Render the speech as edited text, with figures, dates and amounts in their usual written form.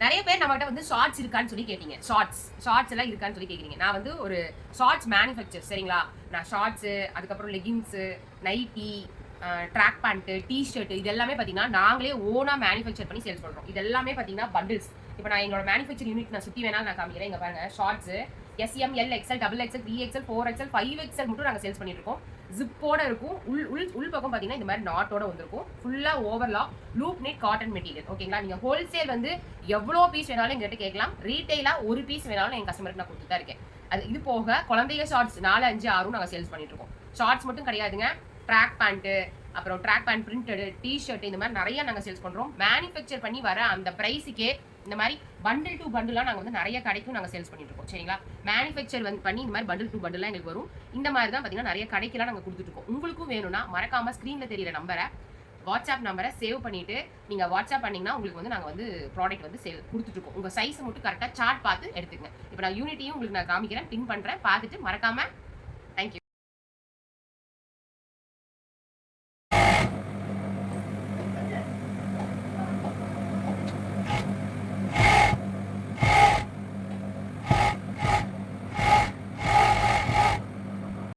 நிறைய பேர் நம்மகிட்ட வந்து ஷார்ட்ஸ் இருக்கான்னு சொல்லி கேட்டீங்க. ஷார்ட்ஸ் எல்லாம் இருக்கான்னு சொல்லி கேட்குறீங்க. நான் வந்து ஒரு ஷார்ட்ஸ் மேனுஃபேக்சர், சரிங்களா? நான் ஷார்ட்ஸு, அதுக்கப்புறம் leggings, nighty, track pant, T-shirt இது எல்லாமே பார்த்தீங்கன்னா நாங்களே ஓனாக மேனுஃபேக்சர் பண்ணி சேல்ஸ் பண்ணுறோம். இது எல்லாமே பார்த்தீங்கன்னா பண்டில்ஸ். இப்போ நான் எங்களோட மேனுஃபேக்சர் யூனிட் நான் சுற்றி வேணாலும் நான் காமிக்கிறேன். இங்கே பாருங்க, shorts S M, L, XL, double XL, 3XL, 4XL, 5XL மட்டும் நாங்கள் சேல்ஸ் பண்ணிட்டு இருக்கோம். ஜிப்போட இருக்கும். உள் பக்கம் பார்த்தீங்கன்னா இந்த மாதிரி நாட்டோட வந்திருக்கும். ஃபுல்லாக overlock loop net cotton material. ஓகேங்களா? நீங்கள் ஹோல்சேல் வந்து எவ்வளோ பீஸ் வேணாலும் எங்கிட்ட கேட்கலாம். ரீட்டெயிலாக ஒரு பீஸ் வேணாலும் என் கஸ்டமருக்கு நான் கொடுத்துட்டு தான் இருக்கேன். அது இது போக குழந்தைய ஷார்ட்ஸ் 4, 5, 6 நாங்கள் சேல்ஸ் பண்ணிட்டு இருக்கோம். ஷார்ட்ஸ் மட்டும் கிடையாதுங்க. ட்ராக் பேண்ட்டு, அப்புறம் ட்ராக் பேண்ட் பிரிண்டடு, டிஷர்ட் இந்த மாதிரி நிறைய நாங்கள் சேல்ஸ் பண்ணுறோம். மேனுஃபேக்சர் பண்ணி வர அந்த ப்ரைஸுக்கே இந்த மாதிரி பண்டில் டு பண்டிலாக நாங்கள் வந்து நிறைய கடைக்கும் நாங்கள் சேல்ஸ் பண்ணிட்டு இருக்கோம். சரிங்களா? மேனுஃபேக்சர் வந்து பண்ணி இந்த மாதிரி பண்டில் டு பண்டிலாக எங்களுக்கு வரும். இந்த மாதிரி தான் பார்த்தீங்கன்னா நிறைய கடைக்கெல்லாம் நாங்கள் கொடுத்துட்ருக்கோம். உங்களுக்கும் வேணும்னா மறக்காமல் ஸ்க்ரீனில் தெரியிற நம்பரை, வாட்ஸ்அப் நம்பரை சேவ் பண்ணிவிட்டு நீங்கள் வாட்ஸ்அப் பண்ணிங்கன்னா உங்களுக்கு வந்து நாங்கள் வந்து ப்ராடக்ட் வந்து சேல் கொடுத்துட்ருக்கோம். உங்கள் சைஸை மட்டும் கரெக்டாக சார்ட் பார்த்து எடுத்துக்கங்க. இப்போ நான் யூனிட்டியும் உங்களுக்கு நான் காமிக்கிறேன், பின் பண்ணுறேன், பார்த்துட்டு மறக்காமல்